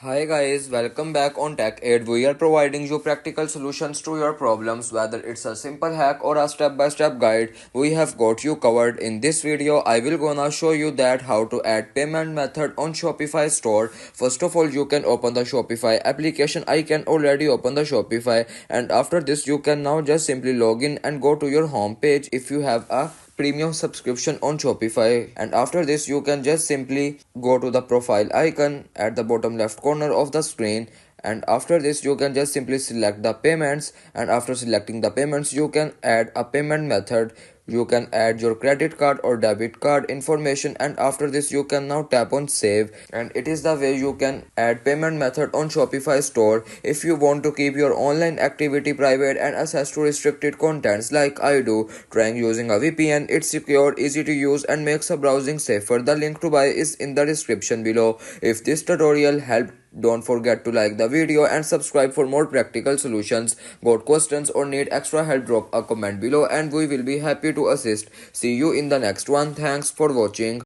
Hi guys, welcome back on Tech Aid. We are providing you practical solutions to your problems, whether it's a simple hack or a step-by-step guide. We have got you covered. In this video, I will gonna show you that how to add payment method on Shopify store. First of all, you can open the Shopify application. I can already open the Shopify, and after this, you can now just simply log in and go to your home page if you have a premium subscription on Shopify, and after this you can just simply go to the profile icon at the bottom left corner of the screen, and after this you can just simply select the payments, and after selecting the payments you can add a payment method. You can add your credit card or debit card information, and after this you can now tap on save, and it is the way you can add payment method on Shopify store. If you want to keep your online activity private and access to restricted contents like I do, trying using a VPN. It's secure, easy to use, and makes a browsing safer. The link to buy is in the description below. If this tutorial helped, don't forget to like the video and subscribe for more practical solutions. Got questions or need extra help, drop a comment below and we will be happy to assist. See you in the next one. Thanks for watching.